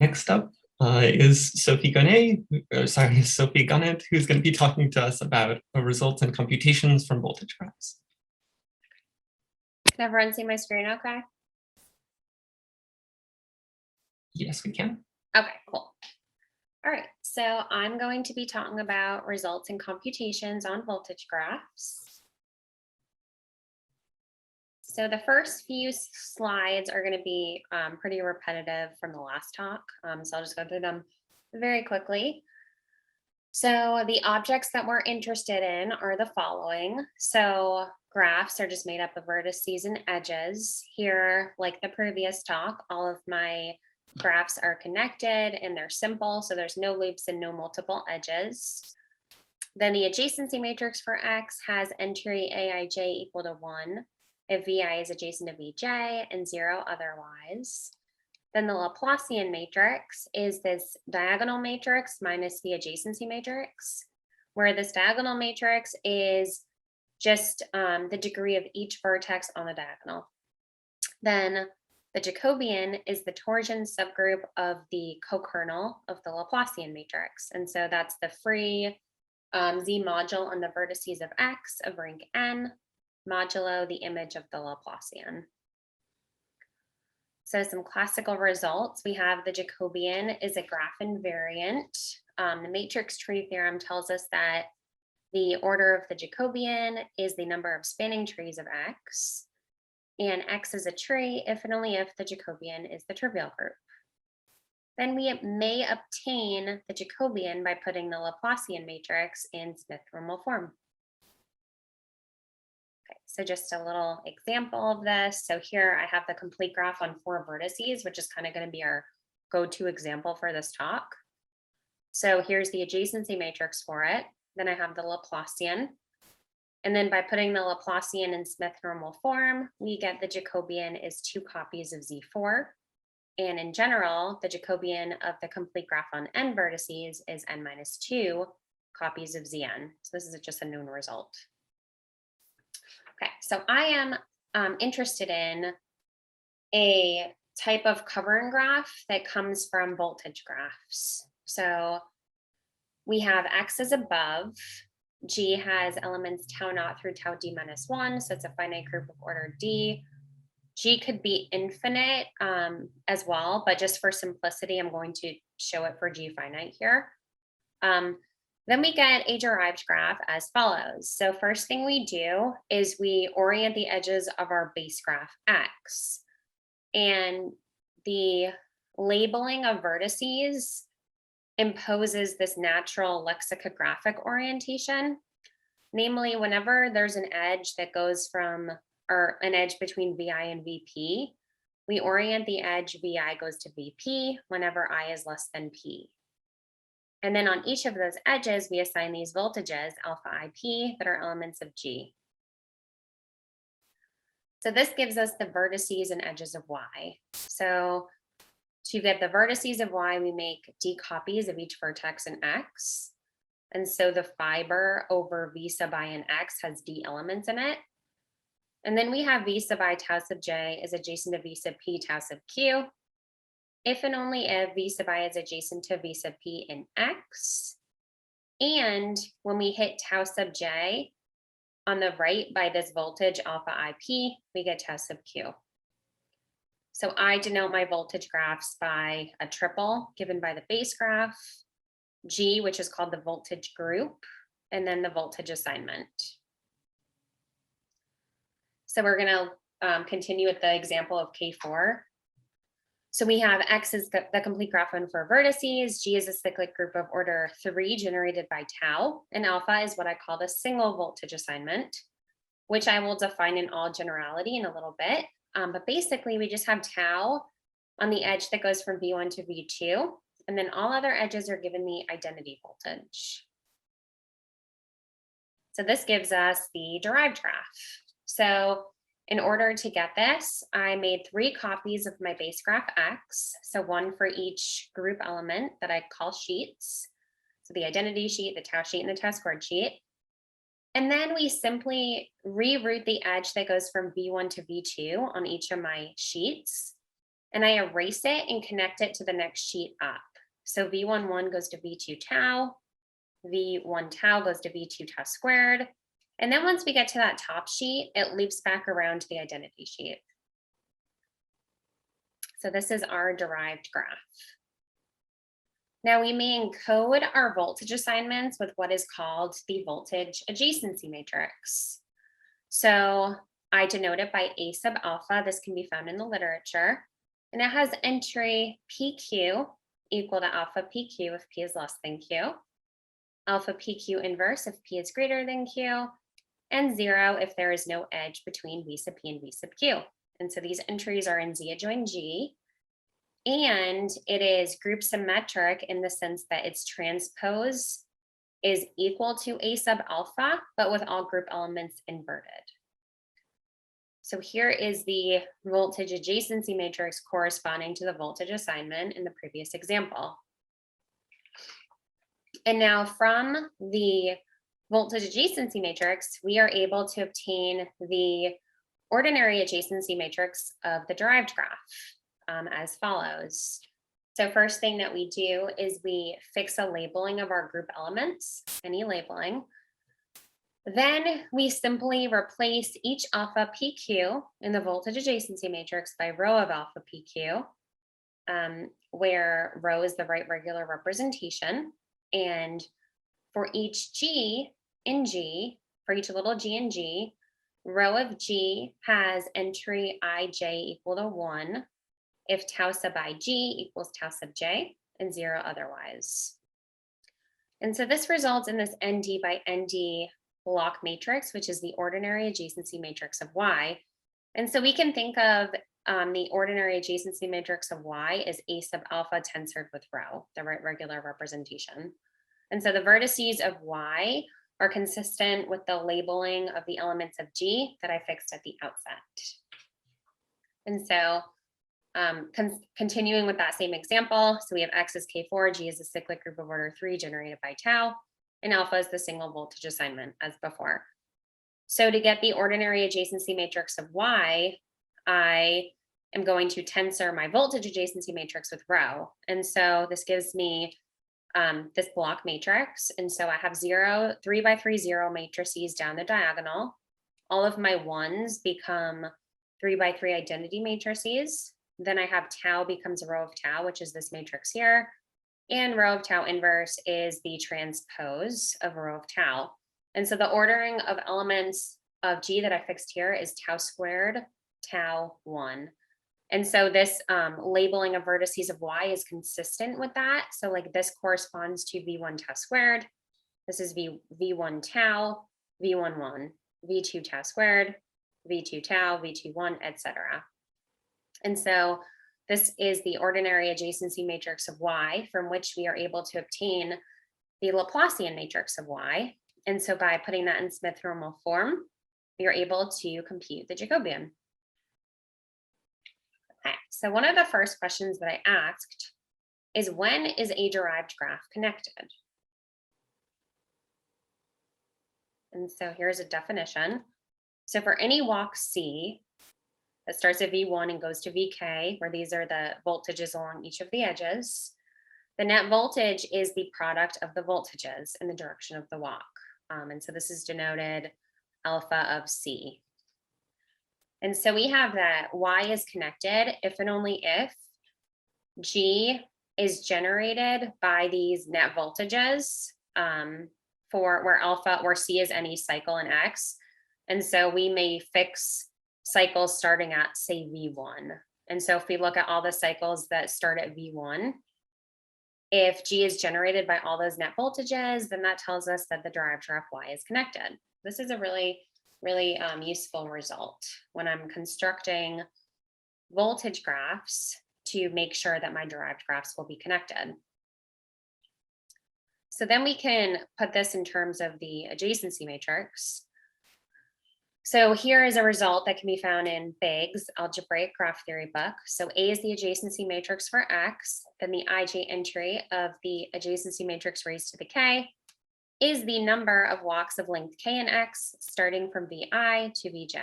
Next up is Sophie Gonet, Sophie Gonet, who's going to be talking to us about results and computations from voltage graphs. Can everyone see my screen okay? Yes, we can. Okay, cool. All right, so I'm going to be talking about results and computations on voltage graphs. So the first few slides are going to be pretty repetitive from the last talk, so I'll just go through them very quickly. So the objects that we're interested in are the following. So graphs are just made up of vertices and edges. Here, like the previous talk, all of my graphs are connected and they're simple, so there's no loops and no multiple edges. Then the adjacency matrix for X has entry Aij equal to 1 if Vi is adjacent to Vj and 0 otherwise. Then the Laplacian matrix is this diagonal matrix minus the adjacency matrix, where this diagonal matrix is just the degree of each vertex on the diagonal. Then the Jacobian is the torsion subgroup of the cokernel of the Laplacian matrix. And so that's the free Z module on the vertices of X of rank n, modulo the image of the Laplacian. So some classical results, we have the Jacobian is a graph invariant. The matrix tree theorem tells us that the order of the Jacobian is the number of spanning trees of X, and X is a tree if and only if the Jacobian is the trivial group. Then we may obtain the Jacobian by putting the Laplacian matrix in Smith-Rommel form. Okay, so just a little example of this. So here I have the complete graph on 4 vertices, which is kind of going to be our go-to example for this talk. So here's the adjacency matrix for it. Then I have the Laplacian. And then by putting the Laplacian in Smith-Rommel form, we get the Jacobian is 2 copies of Z4. And in general, the Jacobian of the complete graph on n vertices is n minus 2 copies of Zn. So this is just a known result. Okay, so I am interested in a type of covering graph that comes from voltage graphs. So we have X is above, G has elements tau naught through tau d minus 1, so it's a finite group of order D. G could be infinite as well, but just for simplicity, I'm going to show it for G finite here. Then we get a derived graph as follows. So first thing we do is we orient the edges of our base graph X. And the labeling of vertices imposes this natural lexicographic orientation. Namely, whenever there's an edge that goes from, or an edge between Vi and Vp, we orient the edge Vi goes to Vp whenever I is less than P. And then on each of those edges, we assign these voltages, alpha Ip, that are elements of G. So this gives us the vertices and edges of Y. So to get the vertices of Y, we make D copies of each vertex in X. And so the fiber over V sub I in X has D elements in it. And then we have V sub I tau sub J is adjacent to V sub P tau sub Q. If and only if V sub I is adjacent to V sub P in X. And when we hit tau sub J on the right by this voltage alpha Ip, we get tau sub Q. So I denote my voltage graphs by a triple given by the base graph, G, which is called the voltage group, and then the voltage assignment. So we're going to continue with the example of K4. So we have X is the complete graph on 4 vertices, G is a cyclic group of order 3 generated by tau, and alpha is what I call the single voltage assignment, which I will define in all generality in a little bit. But basically, we just have tau on the edge that goes from V1 to V2, and then all other edges are given the identity voltage. So this gives us the derived graph. So in order to get this, I made 3 copies of my base graph X, so 1 for each group element that I call sheets. So the identity sheet, the tau sheet, and the tau squared sheet. And then we simply reroute the edge that goes from V1 to V2 on each of my sheets. and I erase it and connect it to the next sheet up. So V11 goes to V2 tau, V1 tau goes to V2 tau squared. And then once we get to that top sheet, it loops back around to the identity sheet. So this is our derived graph. Now we may encode our voltage assignments with what is called the voltage adjacency matrix. So I denote it by A sub alpha. This can be found in the literature. And it has entry PQ equal to alpha PQ if P is less than Q, alpha PQ inverse if P is greater than Q, and 0 if there is no edge between V sub P and V sub Q. And so these entries are in Z adjoin G. And it is group symmetric in the sense that its transpose is equal to A sub alpha, but with all group elements inverted. So here is the voltage adjacency matrix corresponding to the voltage assignment in the previous example. And now from the voltage adjacency matrix, we are able to obtain the ordinary adjacency matrix of the derived graph as follows. So first thing that we do is we fix a labeling of our group elements, any labeling. Then we simply replace each alpha PQ in the voltage adjacency matrix by rho of alpha PQ, where rho is the right regular representation. And for each G in G, for each little G in G, rho of G has entry ij equal to 1 if tau sub ig equals tau sub j and 0 otherwise. And so this results in this ND by ND block matrix, which is the ordinary adjacency matrix of Y. And so we can think of the ordinary adjacency matrix of Y as A sub alpha tensored with rho, the right regular representation. And so the vertices of Y are consistent with the labeling of the elements of G that I fixed at the outset. And so continuing with that same example, so we have X is K4, G is a cyclic group of order 3 generated by tau, and alpha is the single voltage assignment as before. So to get the ordinary adjacency matrix of Y, I am going to tensor my voltage adjacency matrix with rho. And so this gives me this block matrix. And so I have 3 by 3 0 matrices down the diagonal. All of my ones become 3 by 3 identity matrices. Then I have tau becomes rho of tau, which is this matrix here. And rho of tau inverse is the transpose of rho of tau. And so the ordering of elements of G that I fixed here is tau squared, tau 1. And so this labeling of vertices of Y is consistent with that. So like this corresponds to V1 tau squared. This is V1 tau, V11, V2 tau squared, V2 tau, V2 1, etc. And so this is the ordinary adjacency matrix of Y from which we are able to obtain the Laplacian matrix of Y. And so by putting that in Smith-Romo form, we are able to compute the Jacobian. Okay, so one of the first questions that I asked is, when is a derived graph connected? And so here's a definition. So for any walk C that starts at V1 and goes to VK, where these are the voltages along each of the edges, the net voltage is the product of the voltages in the direction of the walk. And so this is denoted alpha of C. And so we have that Y is connected if and only if G is generated by these net voltages for where C is any cycle in X. And so we may fix cycles starting at, say, V1. And so if we look at all the cycles that start at V1, if G is generated by all those net voltages, then that tells us that the derived graph Y is connected. This is a really useful result when I'm constructing voltage graphs to make sure that my derived graphs will be connected. So then we can put this in terms of the adjacency matrix. So here is a result that can be found in Biggs' algebraic graph theory book. So A is the adjacency matrix for X, then the ij entry of the adjacency matrix raised to the K is the number of walks of length K and X starting from Vi to Vj.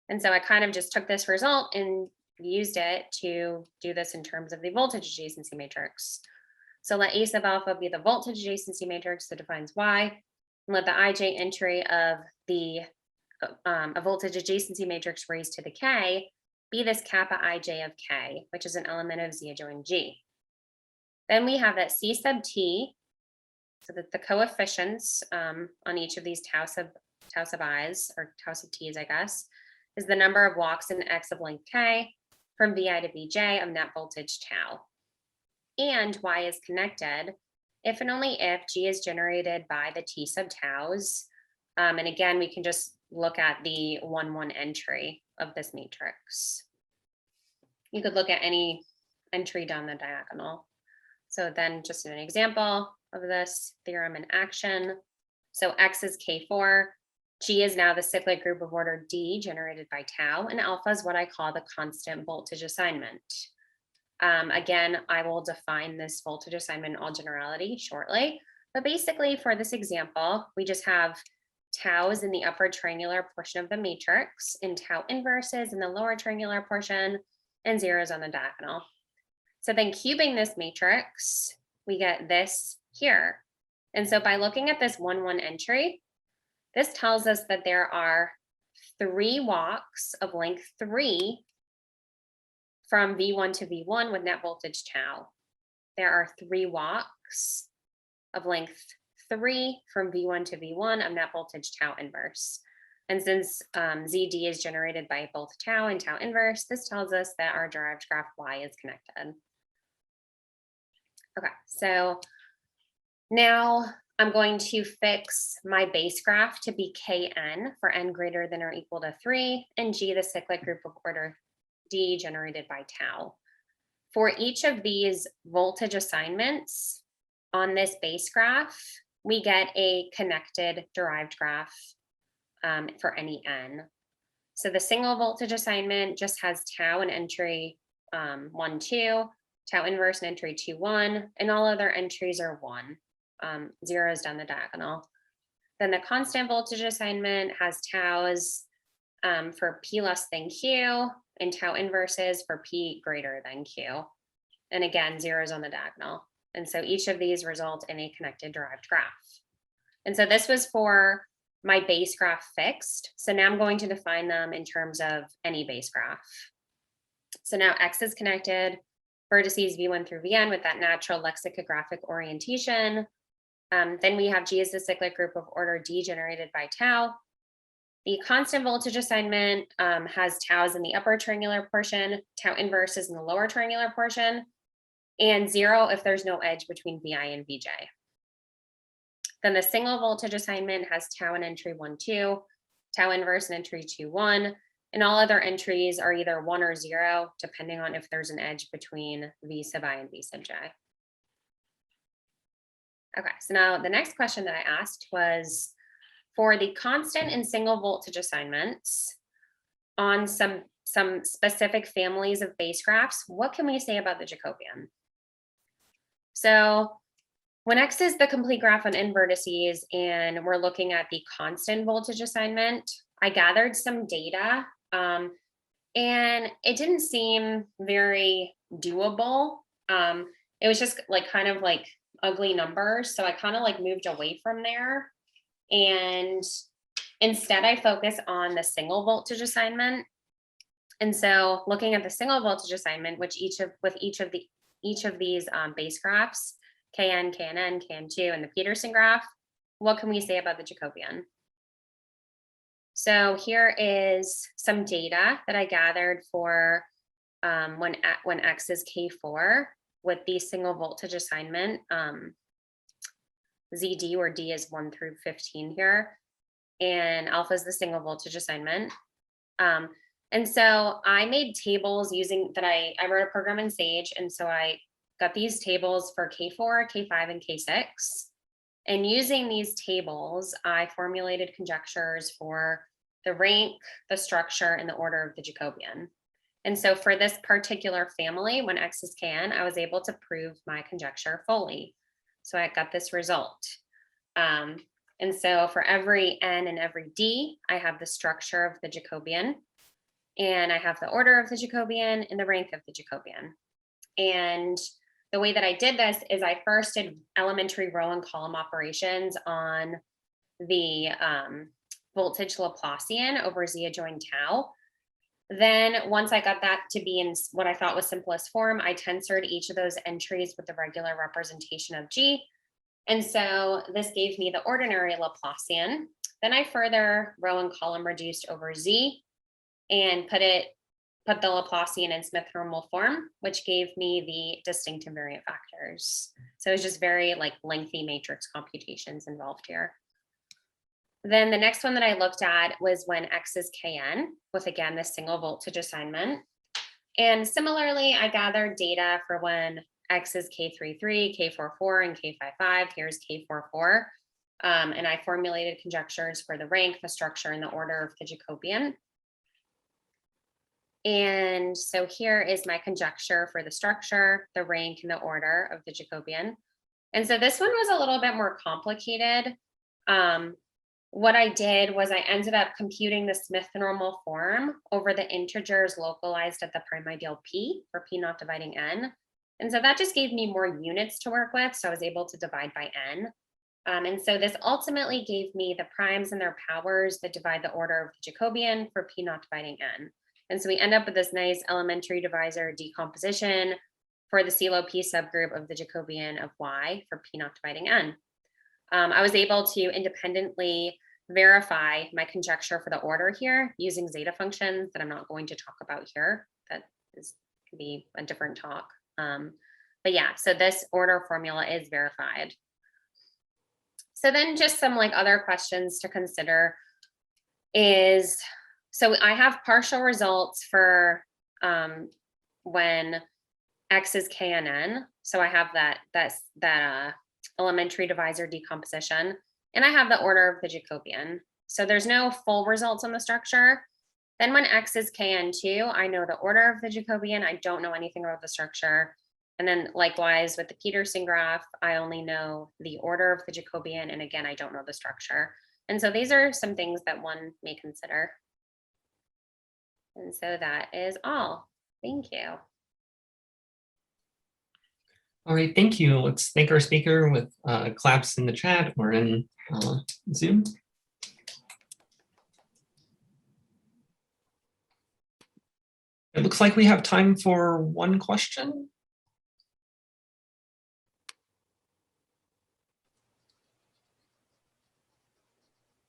And so I kind of just took this result and used it to do this in terms of the voltage adjacency matrix. So let A sub alpha be the voltage adjacency matrix that defines Y, and let the ij entry of the a voltage adjacency matrix raised to the K be this kappa ij of K, which is an element of Z adjoining G. Then we have that C sub T, so that the coefficients on each of these tau sub i's, or tau sub t's, I guess, is the number of walks in X of length K from Vi to Vj of net voltage tau. And Y is connected if and only if G is generated by the T sub taus. And again, we can just look at the 1, 1 entry of this matrix. You could look at any entry down the diagonal. So then just an example of this theorem in action. So X is K4, G is now the cyclic group of order D generated by tau, and alpha is what I call the constant voltage assignment. Again, I will define this voltage assignment in all generality shortly, but basically for this example, we just have taus in the upper triangular portion of the matrix and tau inverses in the lower triangular portion and zeros on the diagonal. So then cubing this matrix, we get this here. And so by looking at this 1, 1 entry, this tells us that there are 3 walks of length 3 from V1 to V1 with net voltage tau. There are 3 walks of length 3 from V1 to V1 of net voltage tau inverse. And since ZD is generated by both tau and tau inverse, this tells us that our derived graph Y is connected. Okay, so now I'm going to fix my base graph to be Kn for n greater than or equal to 3, and G the cyclic group of order D generated by tau. For each of these voltage assignments on this base graph, we get a connected derived graph for any n. So the single voltage assignment just has tau in entry 1, 2, tau inverse in entry 2, 1, and all other entries are 1, zeros down the diagonal. Then the constant voltage assignment has taus for P less than Q and tau inverses for P greater than Q. And again, zeros on the diagonal. And so each of these result in a connected derived graph. And so this was for my base graph fixed. So now I'm going to define them in terms of any base graph. So now X is connected, vertices V1 through Vn with that natural lexicographic orientation. Then we have G as the cyclic group of order D generated by tau. The constant voltage assignment has taus in the upper triangular portion, tau inverses in the lower triangular portion, and 0 if there's no edge between Vi and Vj. Then the single voltage assignment has tau in entry 1, 2, tau inverse in entry 2, 1, and all other entries are either 1 or 0, depending on if there's an edge between V sub I and V sub j. Okay, so now the next question that I asked was, for the constant and single voltage assignments on some specific families of base graphs, what can we say about the Jacobian? So when X is the complete graph on n vertices and we're looking at the constant voltage assignment, I gathered some data and it didn't seem very doable. It was just like kind of like ugly numbers. So I kind of like moved away from there. And instead I focus on the single voltage assignment. And so looking at the single voltage assignment, which each of these base graphs, Kn, Knn, Kn2, and the Peterson graph, what can we say about the Jacobian? So here is some data that I gathered for when X is K4 with the single voltage assignment, ZD, where D is 1 through 15 here, and alpha is the single voltage assignment. And so I made tables using that. I wrote a program in Sage, and so I got these tables for K4, K5, and K6. And using these tables, I formulated conjectures for the rank, the structure, and the order of the Jacobian. And so for this particular family, when X is Kn, I was able to prove my conjecture fully. So I got this result. And so for every N and every D, I have the structure of the Jacobian. and I have the order of the Jacobian and the rank of the Jacobian. And the way that I did this is I first did elementary row and column operations on the voltage Laplacian over Z adjoined tau. Then once I got that to be in what I thought was simplest form, I tensored each of those entries with the regular representation of G. And so this gave me the ordinary Laplacian. Then I further row and column reduced over Z and put the Laplacian in Smith normal form, which gave me the distinct invariant factors. So it's just very like lengthy matrix computations involved here. Then the next one that I looked at was when X is Kn with, again, this single voltage assignment. And similarly, I gathered data for when X is K33, K44, and K55. Here's K44. And I formulated conjectures for the rank, the structure, and the order of the Jacobian. And so here is my conjecture for the structure, the rank, and the order of the Jacobian. And so this one was a little bit more complicated. What I did was I ended up computing the Smith normal form over the integers localized at the prime ideal P for P not dividing N. And so that just gave me more units to work with. So I was able to divide by N. And so this ultimately gave me the primes and their powers that divide the order of the Jacobian for P not dividing N. And so we end up with this nice elementary divisor decomposition for the CeLO P subgroup of the Jacobian of Y for P not dividing N. I was able to independently verify my conjecture for the order here using zeta functions that I'm not going to talk about here. That can be a different talk. But yeah, so this order formula is verified. So then just some like other questions to consider is, so I have partial results for when X is KNN. So I have that elementary divisor decomposition, and I have the order of the Jacobian. So there's no full results on the structure. Then when X is Kn2, I know the order of the Jacobian. I don't know anything about the structure. And then likewise with the Peterson graph, I only know the order of the Jacobian. And again, I don't know the structure. And so these are some things that one may consider. And so that is all. Thank you. All right, thank you. Let's thank our speaker with claps in the chat or in Zoom. It looks like we have time for one question.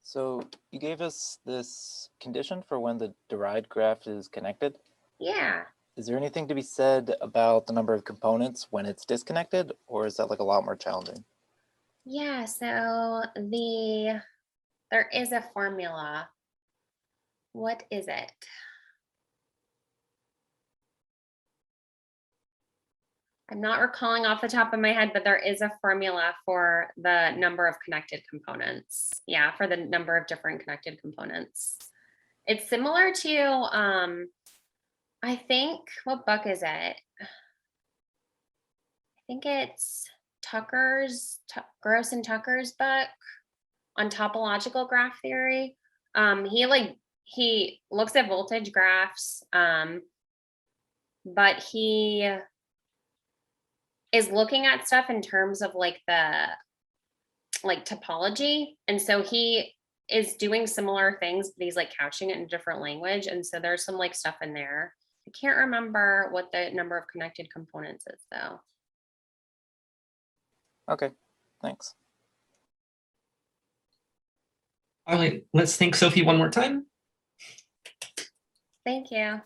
So you gave us this condition for when the derived graph is connected. Yeah. Is there anything to be said about the number of components when it's disconnected, or is that like a lot more challenging? Yeah, so there is a formula. What is it? I'm not recalling off the top of my head, but there is a formula for the number of connected components. Yeah, for the number of different connected components. It's similar to, I think, what book is it? I think it's Gross and Tucker's book on topological graph theory. He looks at voltage graphs, but he is looking at stuff in terms of like the topology. And so he is doing similar things, but he's like couching it in a different language. And so there's some like stuff in there. I can't remember what the number of connected components is though. Okay, thanks. All right, let's thank Sophie one more time. Thank you.